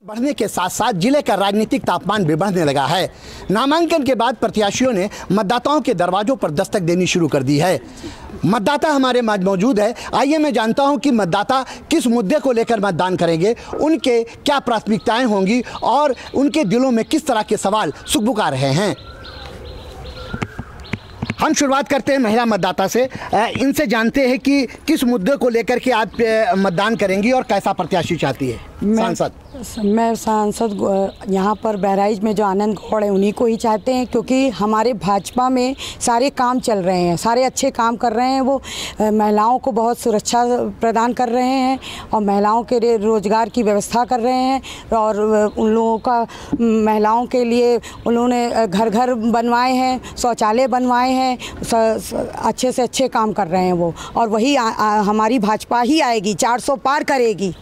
बढ़ने के साथ साथ जिले का राजनीतिक तापमान भी बढ़ने लगा है। नामांकन के बाद प्रत्याशियों ने मतदाताओं के दरवाजों पर दस्तक देनी शुरू कर दी है। मतदाता हमारे मौज मौजूद है। आइए मैं जानता हूं कि मतदाता किस मुद्दे को लेकर मतदान करेंगे, उनके क्या प्राथमिकताएं होंगी और उनके दिलों में किस तरह के सवाल सुखबुका रहे हैं। हम शुरुआत करते हैं महिला मतदाता से। इनसे जानते हैं कि किस मुद्दे को लेकर के आप मतदान करेंगी और कैसा प्रत्याशी चाहती है। मैं सांसद यहाँ पर बहराइच में जो आनंद गौड़ है उन्हीं को ही चाहते हैं, क्योंकि हमारे भाजपा में सारे काम चल रहे हैं, सारे अच्छे काम कर रहे हैं। वो महिलाओं को बहुत सुरक्षा प्रदान कर रहे हैं और महिलाओं के लिए रोज़गार की व्यवस्था कर रहे हैं और उन लोगों का महिलाओं के लिए उन्होंने घर घर बनवाए हैं, शौचालय बनवाए हैं, अच्छे से अच्छे काम कर रहे हैं वो। और वही हमारी भाजपा ही आएगी, 400 पार करेगी।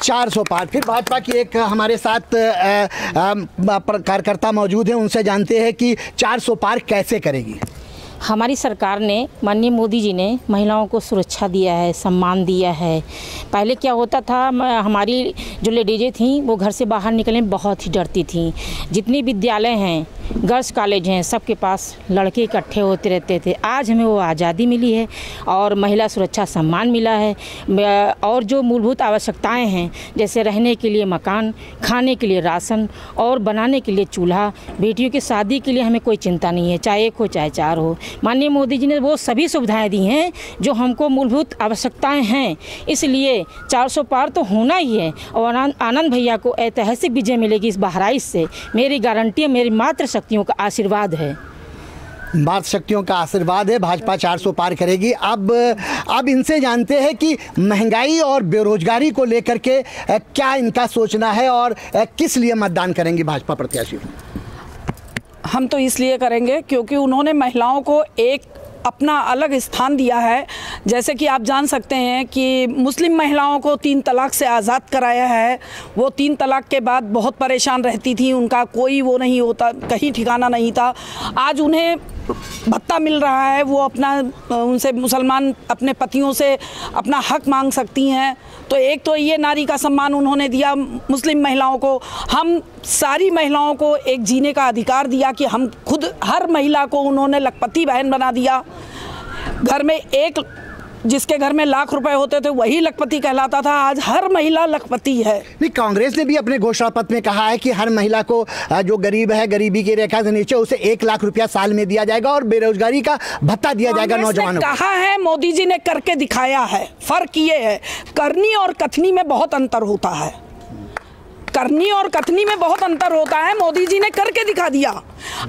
400 पार। फिर भाजपा की एक हमारे साथ कार्यकर्ता मौजूद हैं, उनसे जानते हैं कि 400 पार कैसे करेगी। हमारी सरकार ने, माननीय मोदी जी ने महिलाओं को सुरक्षा दिया है, सम्मान दिया है। पहले क्या होता था, हमारी जो लेडीज़ें थीं वो घर से बाहर निकलने में बहुत ही डरती थीं। जितनी विद्यालय हैं, गर्ल्स कॉलेज हैं, सबके पास लड़के इकट्ठे होते रहते थे। आज हमें वो आज़ादी मिली है और महिला सुरक्षा सम्मान मिला है। और जो मूलभूत आवश्यकताएं हैं, जैसे रहने के लिए मकान, खाने के लिए राशन और बनाने के लिए चूल्हा, बेटियों की शादी के लिए हमें कोई चिंता नहीं है, चाहे एक हो चाहे चार हो। माननीय मोदी जी ने वो सभी सुविधाएं दी हैं जो हमको मूलभूत आवश्यकताएं हैं। इसलिए 400 पार तो होना ही है और आनंद भैया को ऐतिहासिक विजय मिलेगी इस बहराइच से। मेरी गारंटी है, मेरी मातृ शक्तियों का आशीर्वाद है। मातृ शक्तियों का आशीर्वाद है, भाजपा 400 पार करेगी। अब इनसे जानते हैं कि महंगाई और बेरोजगारी को लेकर के क्या इनका सोचना है और किस लिए मतदान करेंगी भाजपा प्रत्याशी। हम तो इसलिए करेंगे क्योंकि उन्होंने महिलाओं को एक अपना अलग स्थान दिया है। जैसे कि आप जान सकते हैं कि मुस्लिम महिलाओं को 3 तलाक से आज़ाद कराया है। वो 3 तलाक के बाद बहुत परेशान रहती थी, उनका कोई वो नहीं होता, कहीं ठिकाना नहीं था। आज उन्हें भत्ता मिल रहा है, वो अपना उनसे मुसलमान अपने पतियों से अपना हक मांग सकती हैं। तो एक तो ये नारी का सम्मान उन्होंने दिया मुस्लिम महिलाओं को। हम सारी महिलाओं को एक जीने का अधिकार दिया कि हम खुद, हर महिला को उन्होंने लखपति बहन बना दिया। घर में एक, जिसके घर में लाख रुपए होते थे वही लखपति कहलाता था, आज हर महिला लखपति है। नहीं, कांग्रेस ने भी अपने घोषणा पत्र में कहा है कि हर महिला को जो गरीब है, गरीबी की रेखा से नीचे, उसे 1 लाख रुपया साल में दिया जाएगा और बेरोजगारी का भत्ता दिया जाएगा नौजवानों को। कहा है, मोदी जी ने करके दिखाया है। फर्क ये है, करनी और कथनी में बहुत अंतर होता है। करनी और कथनी में बहुत अंतर होता है। मोदी जी ने करके दिखा दिया।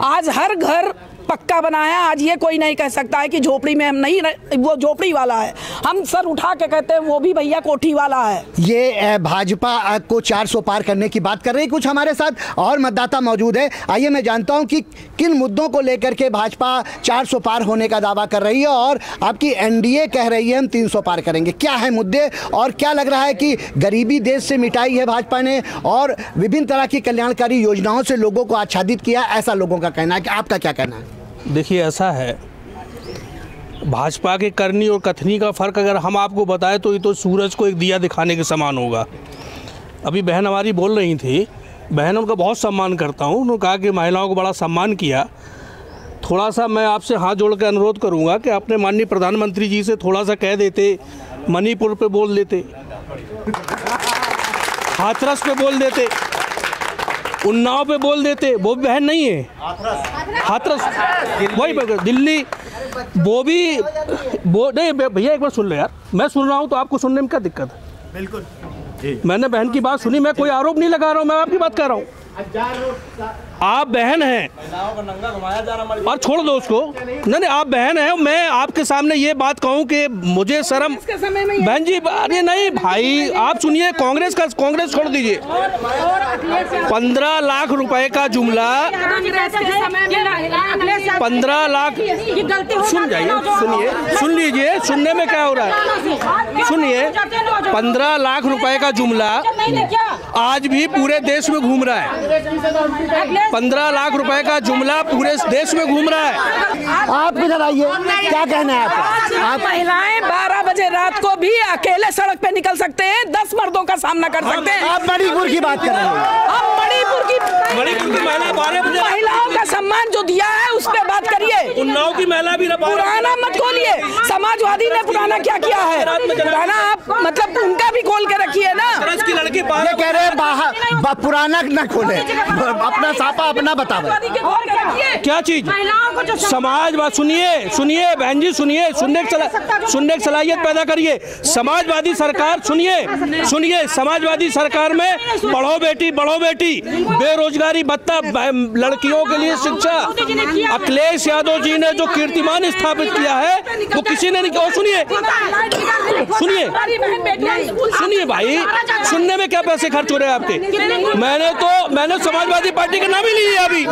आज हर घर पक्का बनाया। आज ये कोई नहीं कह सकता है कि झोपड़ी में हम नहीं, वो झोपड़ी वाला है। हम सर उठा के कहते हैं वो भी भैया कोठी वाला है। ये भाजपा को 400 पार करने की बात कर रही है। कुछ हमारे साथ और मतदाता मौजूद है। आइए मैं जानता हूं कि किन मुद्दों को लेकर के भाजपा 400 पार होने का दावा कर रही है और आपकी एनडीए कह रही है हम 300 पार करेंगे। क्या है मुद्दे और क्या लग रहा है कि गरीबी देश से मिटाई है भाजपा ने और विभिन्न तरह की कल्याणकारी योजनाओं से लोगों को आच्छादित किया, ऐसा लोगों का कहना है। कि आपका क्या कहना है? देखिए, ऐसा है, भाजपा के करनी और कथनी का फ़र्क अगर हम आपको बताएं तो ये तो सूरज को एक दिया दिखाने के समान होगा। अभी बहन हमारी बोल रही थी, बहन उनका बहुत सम्मान करता हूँ, उन्होंने कहा कि महिलाओं को बड़ा सम्मान किया। थोड़ा सा मैं आपसे हाथ जोड़ के अनुरोध करूँगा कि अपने माननीय प्रधानमंत्री जी से थोड़ा सा कह देते, मणिपुर पे बोल देते, हाथरस पे बोल देते, उन्नाव पे बोल देते। वो भी बहन नहीं है, हाथरस, वही दिल्ली, वो भी वो नहीं। भैया एक बार सुन लो यार, मैं सुन रहा हूँ तो आपको सुनने में क्या दिक्कत है? बिल्कुल, मैंने बहन की बात सुनी, मैं कोई आरोप नहीं लगा रहा हूँ, मैं आपकी बात कर रहा हूँ। आप बहन हैं और छोड़ दो उसको। नहीं, आप बहन हैं। मैं आपके सामने ये बात कहूं कि मुझे शर्म, बहन जी, अरे नहीं भाई, आप सुनिए, कांग्रेस छोड़ दीजिए। 15 लाख रुपए का जुमला, 15 लाख, सुन लीजिए, सुनने में क्या हो रहा है, सुनिए। 15 लाख रुपए का जुमला आज भी पूरे देश में घूम रहा है। 15 लाख रुपए का जुमला पूरे देश में घूम रहा है। आप इधर आइए, क्या कहना है आपका? आप महिलाएं 12 बजे रात को भी अकेले सड़क पे निकल सकते हैं, 10 मर्दों का सामना कर सकते हैं। आप मणिपुर की बात कर रहे हैं। आप मणिपुर की महिला 12 बजे महिलाओं का सम्मान जो दिया है उस पे बात करिए। उन्नाव की महिला भी पुराना मत खोलिए। समाजवादी ने पुराना क्या किया है? पुराना आप मतलब उनका भी खोल के रखिए ना। की लड़की ये कह रहे हैं बाहर पुराना न खोले, अपना सापा अपना बतावे। क्या चीज समाजवाद? सुनिए बहन जी, सुनने की सलाहियत पैदा करिए। समाजवादी सरकार सुनिए समाजवादी सरकार में पढ़ो बेटी बेरोजगारी भत्ता, लड़कियों के लिए शिक्षा, अखिलेश यादव जी ने जो कीर्तिमान स्थापित किया है वो किसी ने नहीं किया। सुनिए भाई, सुनने में क्या पैसे खर्च हो रहे हैं आपके? मैंने समाजवादी पार्टी का नाम ही नहीं लिया अभी।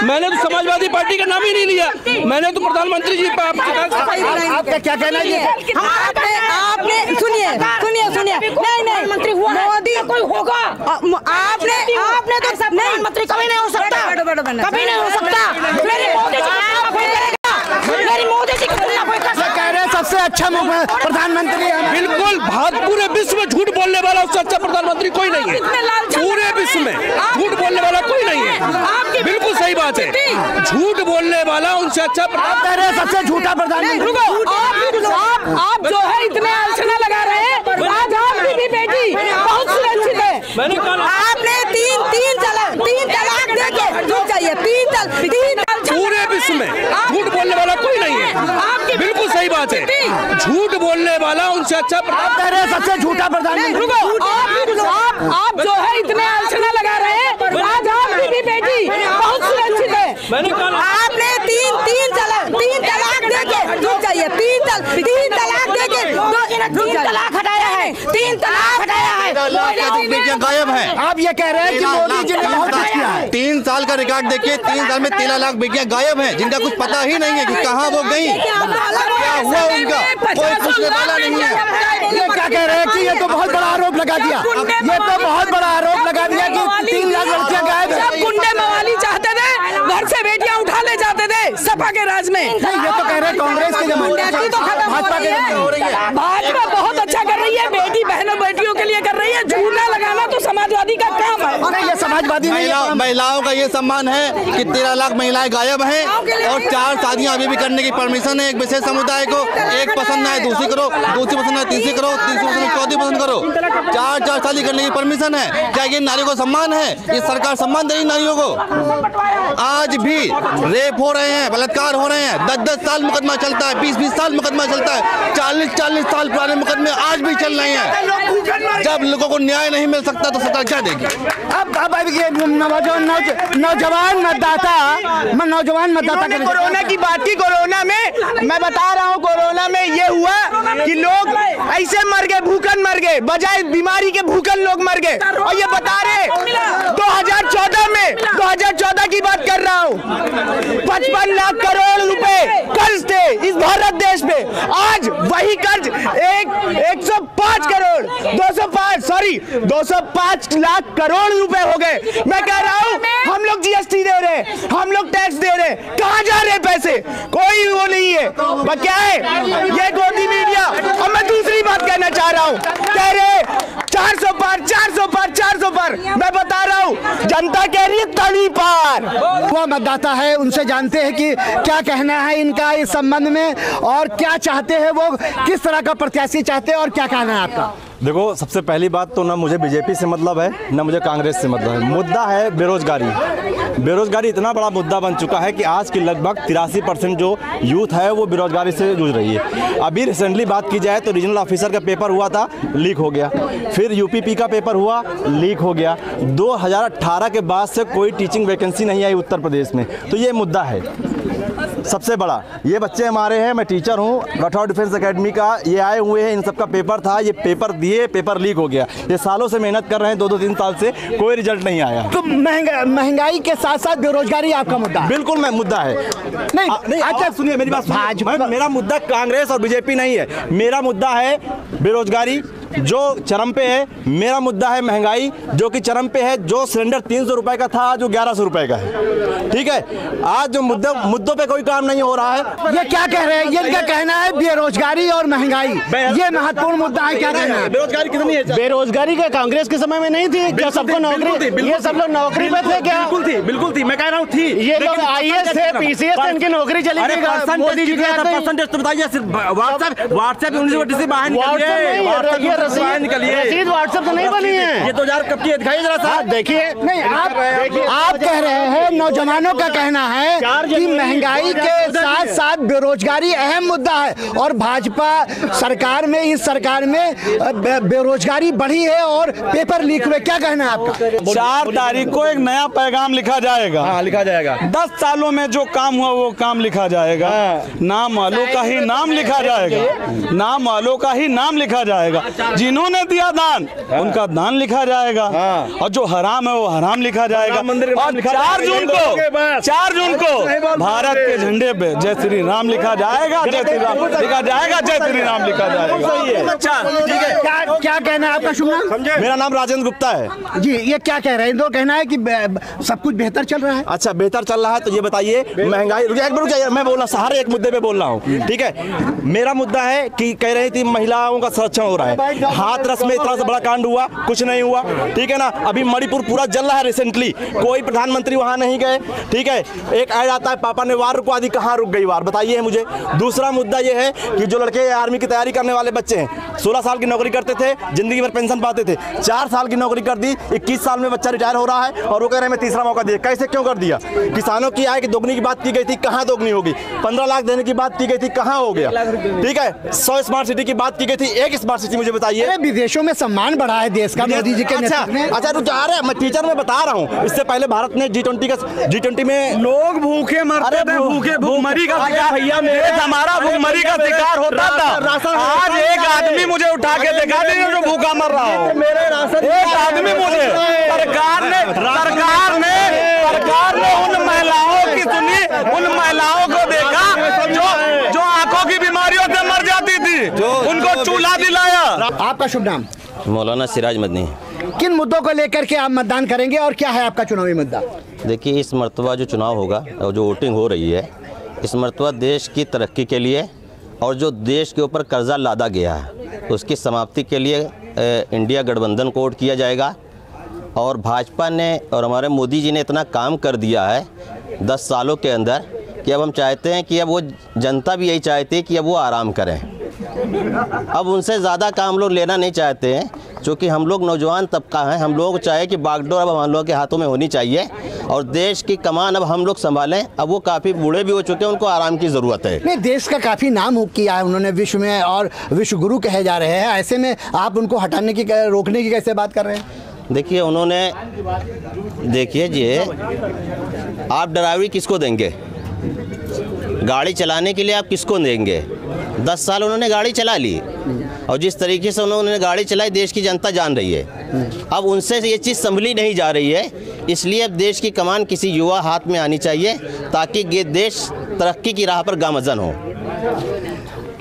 मैंने तो समाजवादी पार्टी का नाम ही नहीं लिया। मैंने तो प्रधानमंत्री जी पे आपका क्या कहना है? आपने सुनिए नहीं मंत्री हुआ मोदी कोई होगा। आपने तो सब नहीं मंत्री कभी नहीं हो सकता, कभी नहीं हो सकता। मेरी मोदी जी कह रहे हैं सबसे अच्छा प्रधानमंत्री है। बिल्कुल, पूरे विश्व में झूठ बोलने वाला उससे अच्छा प्रधानमंत्री कोई नहीं है। पूरे विश्व में झूठ बोलने वाला कोई नहीं है। बिल्कुल सही बात है, झूठ बोलने वाला उनसे अच्छा कह रहे हैं सबसे झूठा प्रधानमंत्री। आप जो है इतने आलोचना लगा रहे हैं, आज आपकी भी बेटी बहुत सुरक्षित है। मैंने कहा आपने तीन तलाक देके झूठ चाहिए। तीन पूरे विश्व में झूठ बोलने वाला कोई नहीं है। बिल्कुल सही बात है, झूठ बोलने वाला उनसे अच्छा कह रहे हैं सबसे झूठा प्रधानमंत्री। आप जो है इतने आलोचना लगा रहे हैं, आज आपकी भी बेटी बहुत सुरक्षित है। मैंने कहा आपने तीन तलाक देके झूठ चाहिए। तीन तलाक देके 3 तलाक हटाया है। 3 तलाक हटाया है। बेटियां गायब हैं। आप ये कह रहे हैं कि मोदी जी ने बहुत कुछ किया है। 3 साल का रिकॉर्ड देखिए, 3 साल में 13 लाख बेटियां गायब हैं, जिनका कुछ पता ही नहीं है कि कहाँ वो गई, क्या हुआ उनका, कोई पूछने वाला नहीं है। ये क्या कह रहे हैं कि ये तो बहुत बड़ा आरोप लगा दिया, ये तो बहुत बड़ा आरोप लगा दिया कि 3 लाख लड़कियां गायब हैं। सब गुंडे मवाली चाहते थे, घर से बेटियां उठा ले जाते थे सपा के राज में। नहीं, ये तो कह रहे हैं कांग्रेस के जमाने में, भाजपा के जमाने में। भाजपा बहुत अच्छा कर रही है, बेटी बहनों बेटियों के लिए कर रही है। झूठा लगाना तो समाजवादी का काम है। नहीं, ये समाजवादी नहीं है। महिलाओं का ये सम्मान है कि 13 लाख महिलाएं गायब हैं और 4 शादियां अभी भी करने की परमिशन है। एक विशेष समुदाय को, एक पसंद आए दूसरी करो, दूसरी पसंद आए तीसरी करो, तीसरी पसंद चौथी पसंद करो। 4 शादी करने की परमिशन है। क्या ये नारियों को सम्मान है? ये सरकार सम्मान दे रही नारियों को? आज भी रेप हो रहे हैं, बलात्कार हो रहे हैं, 10-10 साल मुकदमा चलता है, 20-20 साल मुकदमा चलता है, 40-40 साल पुराने मुकदमे आज भी चल रहे हैं। जब लोगों को न्याय नहीं मिल सकता तो सरकार क्या देगी? अब ये नौजवान मतदाता कोरोना की बात की। कोरोना में मैं बता रहा हूँ, कोरोना में ये हुआ कि लोग ऐसे मर गए, भूखन मर गए, बजाय बीमारी के भूखन लोग मर गए। और ये बता रहे 2014 की बात कर रहा हूँ, 55 लाख करोड़ रुपए कर्ज थे इस भारत देश पे। आज वही कर्ज 205 लाख करोड़ रुपए हो गए। मैं कह रहा हूँ हम लोग जीएसटी दे रहे हैं, हम लोग टैक्स दे रहे हैं, कहाँ जा रहे हैं पैसे? कोई वो नहीं है। क्या है ये गोदी मीडिया? और मैं दूसरी बात कहना चाह रहा हूँ, कह रहे 400 पार। मैं बता रहा हूँ, जनता कह रही है तड़ी पार। वो मतदाता है, उनसे जानते हैं कि क्या कहना है इनका इस संबंध में और क्या चाहते हैं, वो किस तरह का प्रत्याशी चाहते हैं और क्या कहना है आपका। देखो, सबसे पहली बात तो ना मुझे बीजेपी से मतलब है ना मुझे कांग्रेस से मतलब है। मुद्दा है बेरोजगारी इतना बड़ा मुद्दा बन चुका है कि आज की लगभग 83% जो यूथ है वो बेरोजगारी से जूझ रही है। अभी रिसेंटली बात की जाए तो रीजनल ऑफिसर का पेपर हुआ था, लीक हो गया। फिर यूपीपी का पेपर हुआ, लीक हो गया। 2018 के बाद से कोई टीचिंग वैकेंसी नहीं आई उत्तर प्रदेश में। तो ये मुद्दा है सबसे बड़ा। ये बच्चे हमारे हैं, मैं टीचर हूँ राठौर डिफेंस एकेडमी का, ये आए हुए हैं, इन सब का पेपर था, ये पेपर दिए, पेपर लीक हो गया। ये सालों से मेहनत कर रहे हैं, 2-3 साल से कोई रिजल्ट नहीं आया। तो महंगाई के साथ साथ बेरोजगारी आपका मुद्दा है? बिल्कुल मैं मुद्दा है। नहीं, अच्छा सुनिए मेरी बात। मेरा मुद्दा कांग्रेस और बीजेपी नहीं है, मेरा मुद्दा है बेरोजगारी, जो चरम पे है। मेरा मुद्दा है महंगाई, जो कि चरम पे है। जो सिलेंडर 300 रुपए का था आज वो 1100 रुपए का है। ठीक है, आज जो मुद्दों पे कोई काम नहीं हो रहा है। ये क्या कह रहे हैं? ये इनका कहना है बेरोजगारी और महंगाई ये महत्वपूर्ण मुद्दा है। क्या कहना है? बेरोजगारी कितनी है? बेरोजगारी का कांग्रेस के समय में नहीं थी क्या? सबको नौकरी, ये सब लोग नौकरी पे थे क्या? बिल्कुल थी, मैं कह रहा हूँ थी। ये लोग आईएएस थे, पीसीएस थे, इनकी नौकरी चली गई। मोदी जी परसेंटेज तो बताइए। व्हाट्सएप यूनिवर्सिटी बाहर निकलिए। रसीद व्हाट्सएप तो नहीं बनी है। ये तो यार कब की दिखाइए जरा सा। देखिए नहीं, आप कह रहे हैं, नौजवानों का कहना है कि महंगाई के साथ साथ बेरोजगारी अहम मुद्दा है और भाजपा सरकार में, इस सरकार में बेरोजगारी बढ़ी है और पेपर लीक हुए। क्या कहना है आपका? 4 तारीख को एक नया पैगाम लिखा जाएगा। हाँ, लिखा जाएगा। 10 सालों में जो काम हुआ वो काम लिखा जाएगा। नाम वालों का ही नाम लिखा जाएगा। नाम वालों का ही नाम लिखा जाएगा। जिन्होंने दिया दान उनका दान लिखा जाएगा और जो हराम है वो हराम लिखा जाएगा। और 4 जून को भारत के झंडे पे जय श्री राम लिखा जाएगा। जय श्री राम लिखा जाएगा। जय श्री राम लिखा जाएगा। अच्छा, ठीक है। क्या कहना है आपका? शुभ नाम? मेरा नाम राजेंद्र गुप्ता है जी। ये क्या कह रहे हैं? इनको कहना है कि सब कुछ बेहतर चल रहा है। अच्छा, बेहतर चल रहा है तो ये बताइए महंगाई। मैं बोल रहा हर एक मुद्दे पे बोल रहा हूँ। ठीक है, मेरा मुद्दा है कि कह रही थी महिलाओं का संरक्षण हो रहा है। हाथरस में इतना सा बड़ा कांड हुआ, कुछ नहीं हुआ। ठीक है ना, अभी मणिपुर पूरा जल रहा है। रिसेंटली कोई प्रधानमंत्री वहां नहीं गए। ठीक है, एक ऐड आता है पापा ने वार रुकवा दी, कहाँ रुक गई वार, बताइए मुझे। दूसरा मुद्दा ये है कि जो लड़के आर्मी की तैयारी करने वाले बच्चे हैं, 16 साल की नौकरी करते थे, जिंदगी भर पेंशन पाते थे, 4 साल की नौकरी कर दी, 21 साल में बच्चा रिटायर हो रहा है और वो कह रहे हैं मैं तीसरा मौका दिया। कैसे, क्यों कर दिया? किसानों की आय की दोगुनी की बात की गई थी, कहाँ दोगुनी होगी? 15 लाख देने की बात की गई थी, कहाँ हो गया? ठीक है, 100 स्मार्ट सिटी की बात की गई थी, एक स्मार्ट सिटी मुझे बताइए। विदेशों में सम्मान बढ़ा है देश का मोदी जी के नेतृत्व में। अच्छा, रुक जा रहे हैं, मैं टीचर में बता रहा हूँ। इससे पहले भारत ने G20 में लोग भूखे मरते थे, भूखमरी का शिकार। भैया हमारा भूखमरी का शिकार होता था। आज एक आदमी मुझे उठा के दिखा दीजिए जो भूखा मर रहा हो। एक आदमी मुझे, सरकार ने उन महिलाओं की सुनी, उन महिलाओं को देखा जो आंखों की बीमारियों से मर जाती थी, उनको चूल्हा दिलाया। आपका शुभ नाम? मौलाना सिराज मदनी। किन मुद्दों को लेकर के आप मतदान करेंगे और क्या है आपका चुनावी मुद्दा? देखिए, इस मरतबा जो चुनाव होगा और जो वोटिंग हो रही है, इस मरतबा देश की तरक्की के लिए और जो देश के ऊपर कर्जा लादा गया है उसकी समाप्ति के लिए इंडिया गठबंधन को वोट किया जाएगा। और भाजपा ने और हमारे मोदी जी ने इतना काम कर दिया है 10 सालों के अंदर कि अब हम चाहते हैं कि अब वो जनता भी यही चाहती है कि अब वो आराम करें। अब उनसे ज़्यादा काम लोग लेना नहीं चाहते हैं, क्योंकि हम लोग नौजवान तबका हैं। हम लोग चाहे कि बागडोर अब हम लोग के हाथों में होनी चाहिए और देश की कमान अब हम लोग संभालें। अब वो काफ़ी बूढ़े भी हो चुके हैं, उनको आराम की ज़रूरत है। नहीं, देश का काफ़ी नाम किया है उन्होंने विश्व में और विश्व गुरु कहे जा रहे हैं। ऐसे में आप उनको हटाने की, रोकने की कैसे बात कर रहे हैं? देखिए, उन्होंने, देखिए जी, आप ड्राइवरी किसको देंगे? गाड़ी चलाने के लिए आप किसको देंगे? 10 साल उन्होंने गाड़ी चला ली और जिस तरीके से उन्होंने गाड़ी चलाई देश की जनता जान रही है। अब उनसे ये चीज़ संभली नहीं जा रही है, इसलिए अब देश की कमान किसी युवा हाथ में आनी चाहिए ताकि ये देश तरक्की की राह पर गामजन हो।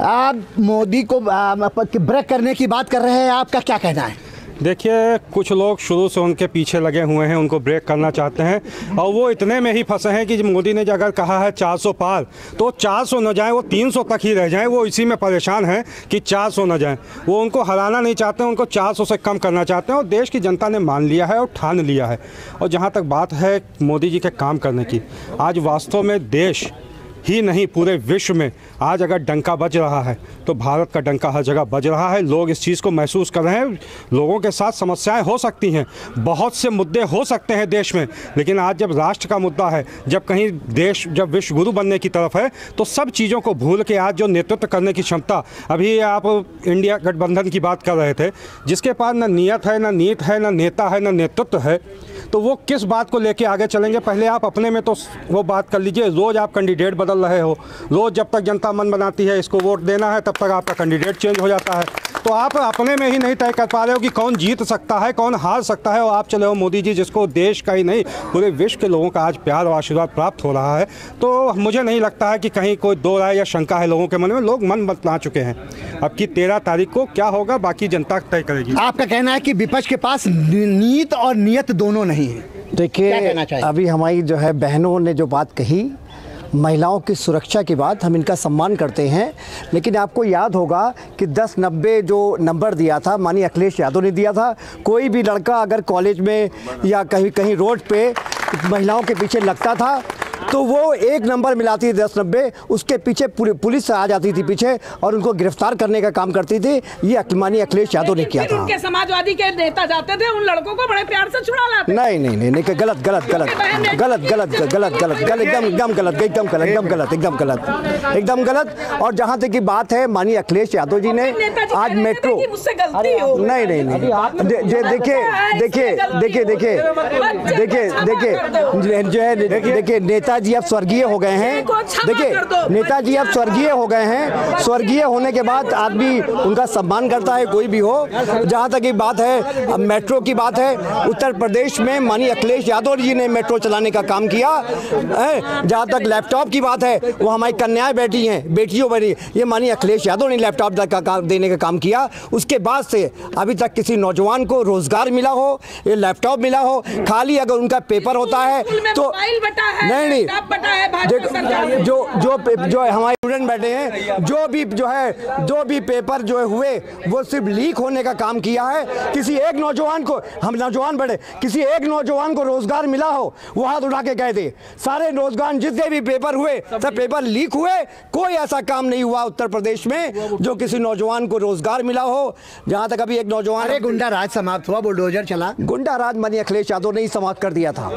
आप मोदी को ब्रेक करने की बात कर रहे हैं, आपका क्या कहना है? देखिए, कुछ लोग शुरू से उनके पीछे लगे हुए हैं, उनको ब्रेक करना चाहते हैं और वो इतने में ही फंसे हैं कि मोदी ने अगर कहा है 400 पार तो 400 न जाए, वो 300 तक ही रह जाएं। वो इसी में परेशान हैं कि 400 न जाएं। वो उनको हराना नहीं चाहते, उनको 400 से कम करना चाहते हैं और देश की जनता ने मान लिया है और ठान लिया है। और जहाँ तक बात है मोदी जी के काम करने की, आज वास्तव में देश ही नहीं पूरे विश्व में आज अगर डंका बज रहा है तो भारत का डंका हर जगह बज रहा है। लोग इस चीज़ को महसूस कर रहे हैं। लोगों के साथ समस्याएं हो सकती हैं, बहुत से मुद्दे हो सकते हैं देश में, लेकिन आज जब राष्ट्र का मुद्दा है, जब कहीं देश जब विश्व गुरु बनने की तरफ है, तो सब चीज़ों को भूल के आज जो नेतृत्व करने की क्षमता, अभी आप इंडिया गठबंधन की बात कर रहे थे, जिसके पास न नीयत है, न नीत है, न नेता है, न नेतृत्व है, तो वो किस बात को लेके आगे चलेंगे? पहले आप अपने में तो वो बात कर लीजिए। रोज़ आप कैंडिडेट बदल रहे हो, रोज़ जब तक जनता मन बनाती है इसको वोट देना है तब तक आपका कैंडिडेट चेंज हो जाता है। तो आप अपने में ही नहीं तय कर पा रहे हो कि कौन जीत सकता है, कौन हार सकता है। और आप चले हो मोदी जी, जिसको देश का ही नहीं पूरे विश्व के लोगों का आज प्यार और आशीर्वाद प्राप्त हो रहा है। तो मुझे नहीं लगता है कि कहीं कोई दो राय या शंका है लोगों के मन में। लोग मन बतला चुके हैं। अब की 13 तारीख को क्या होगा बाकी जनता तय करेगी। आपका कहना है कि विपक्ष के पास नीयत और नियत दोनों नहीं है। देखिए, अभी हमारी जो है बहनों ने जो बात कही, महिलाओं की सुरक्षा की बात, हम इनका सम्मान करते हैं। लेकिन आपको याद होगा कि 10-90 जो नंबर दिया था माननीय अखिलेश यादव ने दिया था। कोई भी लड़का अगर कॉलेज में या कहीं रोड पे महिलाओं के पीछे लगता था तो वो 1 नंबर मिलाती थी 10-90, उसके पीछे पुलिस आ जाती थी पीछे और उनको गिरफ्तार करने का काम करती थी। ये माननीय अखिलेश यादव ने किया था। उनके समाजवादी के नेता जाते थे, उन लड़कों को बड़े प्यार से छुड़ा लाते। नहीं, एकदम गलत। और जहाँ तक की बात है, माननीय अखिलेश यादव जी ने आज मेट्रो, देखिए नेताजी अब स्वर्गीय हो गए हैं। देखिए नेताजी अब स्वर्गीय हो गए हैं। स्वर्गीय होने के बाद आदमी उनका सम्मान करता है, कोई भी हो। जहाँ तक की बात है, अब मेट्रो की बात है, उत्तर प्रदेश में माननीय अखिलेश यादव जी ने मेट्रो चलाने का काम किया है। जहाँ तक लैपटॉप की बात है, वो हमारी कन्याएं बैठी हैं, बेटियों बनी, ये माननीय अखिलेश यादव ने लैपटॉप देने का काम किया। उसके बाद से अभी तक किसी नौजवान को रोजगार मिला हो, ये लैपटॉप मिला हो। खाली अगर उनका पेपर होता है तो नहीं, जो हमारे स्टूडेंट बैठे हैं, जो भी पेपर जो हुए वो सिर्फ लीक होने का काम किया है। किसी एक नौजवान को, हम नौजवान बैठे, किसी एक नौजवान को रोजगार मिला हो, वो हाथ उठा के कह दे। सारे रोजगार जितने भी पेपर हुए सब पेपर लीक हुए। कोई ऐसा काम नहीं हुआ उत्तर प्रदेश में जो किसी नौजवान को रोजगार मिला हो। जहां तक अभी एक नौजवान, गुंडा राज समाप्त हुआ, बुलडोजर चला। गुंडा राज माननीय अखिलेश यादव ने ही समाप्त कर दिया था।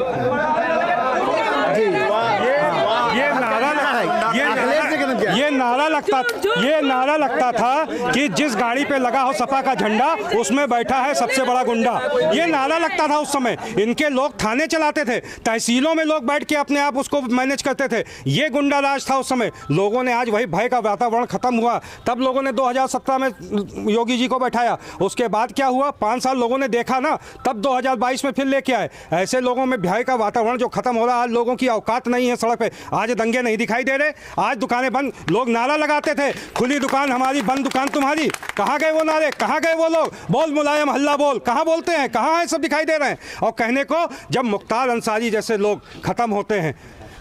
ये नारा लगता था कि जिस गाड़ी पे लगा हो सपा का झंडा उसमें बैठा है सबसे बड़ा गुंडा। ये नारा लगता था उस समय। इनके लोग थाने चलाते थे, तहसीलों में लोग बैठ के अपने आप उसको मैनेज करते थे। ये गुंडा राज था उस समय। लोगों ने आज वही भय का वातावरण खत्म हुआ, तब लोगों ने 2017 में योगी जी को बैठाया। उसके बाद क्या हुआ, 5 साल लोगों ने देखा ना, तब 2022 में फिर लेके आए। ऐसे लोगों में भय का वातावरण जो खत्म हो रहा है, आज लोगों की औकात नहीं है सड़क पे। आज दंगे नहीं दिखाई दे रहे, आज दुकानें बंद। लोग नारा लगाते थे, खुली दुकान हमारी, बंद दुकान तुम्हारी। कहाँ गए वो नारे, कहाँ गए वो लोग? बोल मुलायम हल्ला बोल, कहाँ बोलते हैं, कहाँ है? सब दिखाई दे रहे हैं। और कहने को जब मुख्तार अंसारी जैसे लोग खत्म होते हैं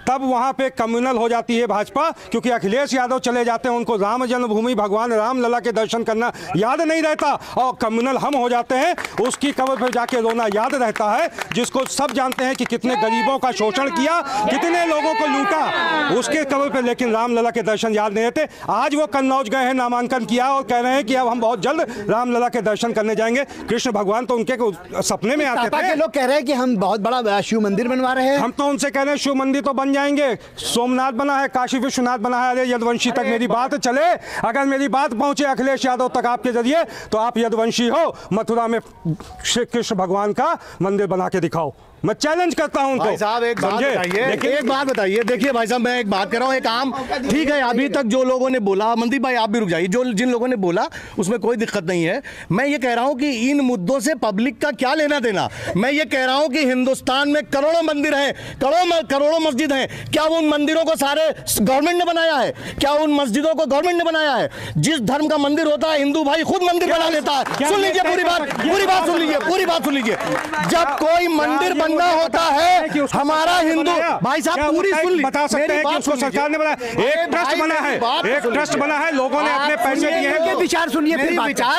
तब वहाँ पे कम्युनल हो जाती है भाजपा, क्योंकि अखिलेश यादव चले जाते हैं, उनको राम जन्मभूमि भगवान राम लला के दर्शन करना याद नहीं रहता, और कम्युनल हम हो जाते हैं। उसकी कब्र पर जाके रोना याद रहता है, जिसको सब जानते हैं कि कितने गरीबों का शोषण किया, कितने लोगों को लूटा, उसके कब्र पे लेकिन राम लला के दर्शन याद नहीं रहते। आज वो कन्नौज गए हैं, नामांकन किया और कह रहे हैं कि अब हम बहुत जल्द राम लला के दर्शन करने जाएंगे। कृष्ण भगवान तो उनके सपने में आते थे। लोग कह रहे हैं कि हम बहुत बड़ा शिव मंदिर बनवा रहे हैं। हम तो उनसे कह रहे हैं शिव मंदिर तो बन जाएंगे, सोमनाथ बना है, काशी विश्वनाथ बना है। अरे यदुवंशी तक मेरी बात चले, अगर मेरी बात पहुंचे अखिलेश यादव तक आपके जरिए, तो आप यदुवंशी हो, मथुरा में श्री कृष्ण भगवान का मंदिर बना के दिखाओ। मैं चैलेंज करता हूं उनको। भाई साहब एक बात बताइए, देखिए भाई साहब मैं एक बात कर रहा हूं, एक आम, ठीक है अभी तक जो लोगों ने बोला, मनदीप भाई आप भी रुक जाइए, जो जिन लोगों ने बोला उसमें कोई दिक्कत नहीं है। मैं ये कह रहा हूं कि इन मुद्दों से पब्लिक का क्या लेना देना। मैं ये कह रहा हूं कि हिंदुस्तान में करोड़ों मंदिर हैं, करोड़ों मस्जिद हैं, क्या उन मंदिरों को सारे गवर्नमेंट ने बनाया है? क्या उन मस्जिदों को गवर्नमेंट ने बनाया है? जिस धर्म का मंदिर होता है, हिंदू भाई खुद मंदिर बना लेता है। सुन लीजिए पूरी बात सुन लीजिए। जब कोई मंदिर बनना होता है, हमारा हिंदू भाई साहब पूरी सुन बता सकते हैं कि उसको सरकार ने बनाया, एक ट्रस्ट बना है, लोगों ने अपने पैसे दिए हैं। विचार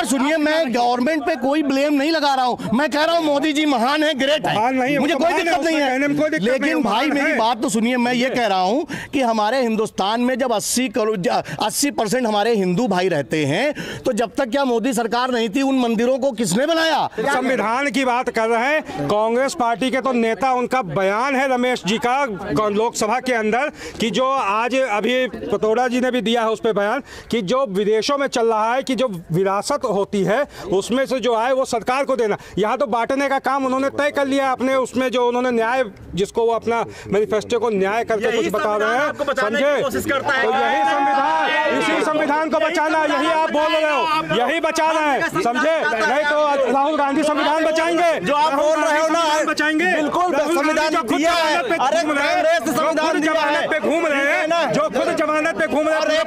सुनिए, मैं गवर्नमेंट पे कोई ब्लेम नहीं लगा रहा हूं। मैं कह रहा हूं मोदी जी महान है, ग्रेट है, मुझे कोई दिक्कत नहीं है। लेकिन भाई मेरी बात तो सुनिए, मैं ये कह रहा हूं कि हमारे हिंदुस्तान में जब 80% हमारे हिंदू भाई रहते हैं, तो जब तक क्या मोदी सरकार नहीं थी, उन मंदिरों को किसने बनाया? संविधान की बात कर रहे हैं। कांग्रेस पार्टी के के तो नेता, उनका बयान है रमेश जी का लोकसभा के अंदर कि जो आज अभी पतौड़ा जी ने भी दिया है उस पर बयान कि जो विदेशों में चल रहा है कि जो विरासत होती है उसमें से जो आए वो सरकार को देना। यहाँ तो बांटने का काम उन्होंने तय कर लिया अपने उसमें, जो उन्होंने न्याय, जिसको वो अपना मैनिफेस्टो को न्याय करके कुछ बता रहे हैं, समझे? तो यही संविधान, इसी संविधान को बचाना, यही आप बोल रहे हो, यही बचा रहे हैं, समझे? नहीं तो राहुल गांधी संविधान बचाएंगे, जो आप बोल रहे हो ना बचाएंगे, बिल्कुल संविधान दिया है। अरे कांग्रेस संविधान जमानत पे घूम रहे हैं, जो खुद जमानत पे घूम रहे हैं,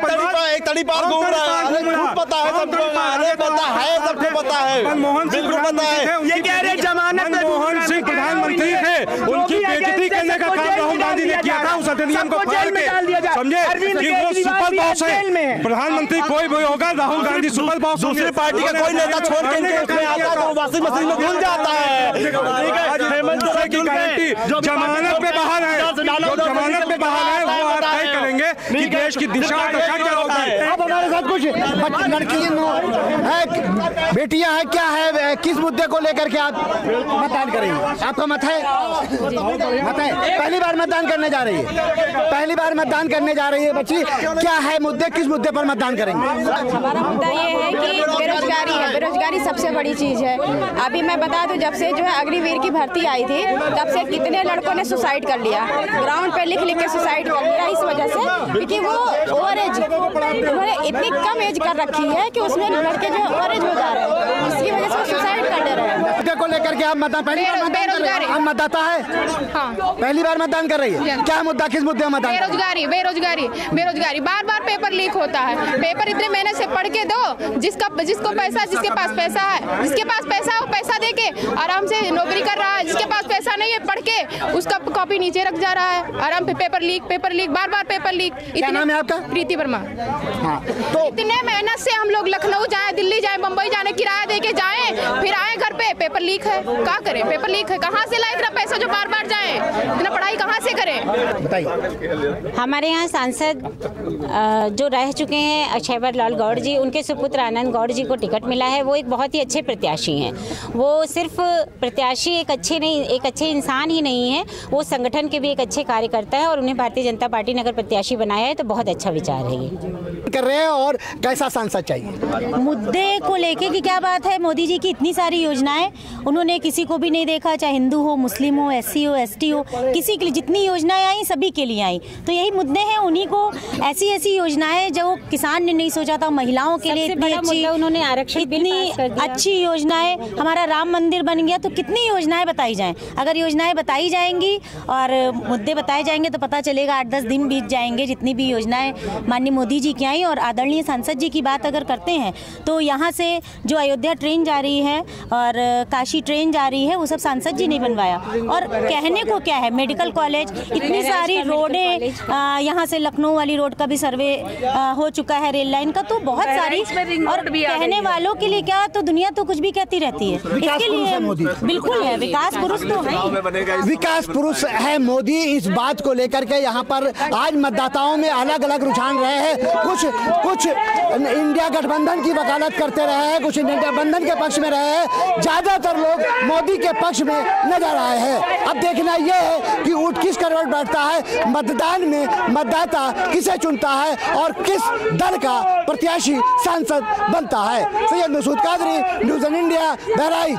एक तड़ी पार घूम रहा है, पता है सबको, अरे पता है सबको, पता है, मनमोहन सिंह पता है। ये कह रहे जमानत पे मनमोहन सिंह प्रधानमंत्री थे, उनकी बेइज्जती करने का काम राहुल गांधी ने किया था उस अधिनियम को फाड़ के, समझे? कि वो सुपर बॉस है, प्रधानमंत्री कोई भी होगा, राहुल गांधी सुपर बॉस। दूसरी पार्टी का कोई नेता छोड़ के उसमें आता तो वॉशिंग मशीन में घुल जाता है। जमानत पे बाहर है, जो जमानत पे बाहर है वो आप तय करेंगे कि देश की दिशा दशा क्या होगी। अब हमारे साथ कुछ लड़कियां है, बेटियां हैं, क्या है, किस मुद्दे को लेकर के आप मतदान करेंगे? आपका मत है? मत है? पहली बार मतदान करने जा रही है, पहली बार मतदान करने जा रही है बच्ची, क्या है मुद्दे, किस मुद्दे पर मतदान करेंगे? हमारा मुद्दा ये है कि बेरोजगारी है, बेरोजगारी सबसे बड़ी चीज है। अभी मैं बता दूं, जब से जो है अग्निवीर की भर्ती आई थी तब से कितने लड़कों ने सुसाइड कर लिया, ग्राउंड पे लिख लिख के सुसाइड कर लिया, इस वजह से क्योंकि वो ओवर एज, उन्होंने इतनी कम एज कर रखी है कि उसमें लड़के जो ओवर एज हो जा रहे हैं, इसकी वजह से सुसाइड कर ले रहे हैं। मुद्दे को लेकर के आप मतदान, पहली बार बेरोजगारी, आप मतदाता है? हाँ, पहली बार मतदान कर रही है, क्या मुद्दा, किस मुद्दे में मतदान? बेरोजगारी, बेरोजगारी, बेरोजगारी, बार बार पेपर लीक होता है, पेपर इतने मेहनत से पढ़ के दो, जिसको पैसा, जिसके पास पैसा है, जिसके पास पैसा है वो पैसा दे के आराम से नौकरी कर रहा है, जिसके पास पैसा नहीं है पढ़ के उसका कॉपी नीचे रख जा रहा है, आराम पे पेपर लीक, बार बार पेपर लीक। क्या नाम है आपका? प्रीति वर्मा। हाँ, तो इतने मेहनत से हम लोग लखनऊ जाए, दिल्ली जाए, मुंबई जाने, किराया दे के जाए, फिर आए घर पे पेपर लीक है, क्या करें? पेपर लीक है, कहाँ से लाए इतना पैसा जो बार बार जाए, इतना पढ़ाई कहाँ से करें? बताइए। हमारे यहाँ सांसद जो रह चुके हैं अक्षयवर लाल गौड़ जी, उनके सुपुत्र आनंद गौड़ जी को टिकट मिला है। वो एक बहुत ही अच्छे प्रत्याशी हैं। वो सिर्फ प्रत्याशी एक अच्छे इंसान ही नहीं है, वो संगठन के भी एक अच्छे कार्यकर्ता है और उन्हें भारतीय जनता पार्टी ने अगर प्रत्याशी बनाया है तो बहुत अच्छा विचार है ये कर रहे हैं। और कैसा सांसद चाहिए? मुद्दे को लेके कि क्या बात है, मोदी जी की इतनी सारी योजनाएं, उन्होंने किसी को भी नहीं देखा, चाहे हिंदू हो, मुस्लिम हो, एससी हो, एसटी हो, किसी के लिए जितनी योजनाएं आई सभी के लिए आई। तो यही मुद्दे हैं, उन्हीं को ऐसी योजनाएं जो किसान ने नहीं सोचा था, महिलाओं के लिए इतनी अच्छी, उन्होंने आरक्षण, इतनी अच्छी योजनाएं, हमारा राम मंदिर बन गया, तो कितनी योजनाएं बताई जाएं। अगर योजनाएं बताई जाएंगी और मुद्दे बताए जाएंगे तो पता चलेगा 8-10 दिन बीत जाएंगे जितनी भी योजनाएं माननीय मोदी जी की आई। और आदरणीय सांसद जी की बात अगर करते हैं तो यहाँ से जो अयोध्या ट्रेन जा रही है और काशी ट्रेन जा रही है वो सब सांसद जी ने बनवाया। और कहने को क्या है, मेडिकल कॉलेज, इतनी सारी रोडें, यहाँ से लखनऊ वाली रोड का भी सर्वे हो चुका है, रेल लाइन का, तो बहुत सारी। और कहने वालों के लिए क्या, तो दुनिया तो कुछ भी कहती रहती है, इसके लिए बिल्कुल है, विकास पुरुष तो है, विकास पुरुष है मोदी। इस बात को लेकर के यहाँ पर आज मतदाताओं में अलग अलग रुझान रहे हैं। कुछ इंडिया गठबंधन की वकालत करते रहे हैं, कुछ इंडिया गठबंधन के पक्ष में रहे हैं, ज्यादातर लोग मोदी के पक्ष में नजर आए हैं। अब देखना यह है कि ऊँट किस करवट बैठता है, मतदान में मतदाता किसे चुनता है और किस दल का प्रत्याशी सांसद बनता है। Syed Masood Qadri, news India, Bahraich.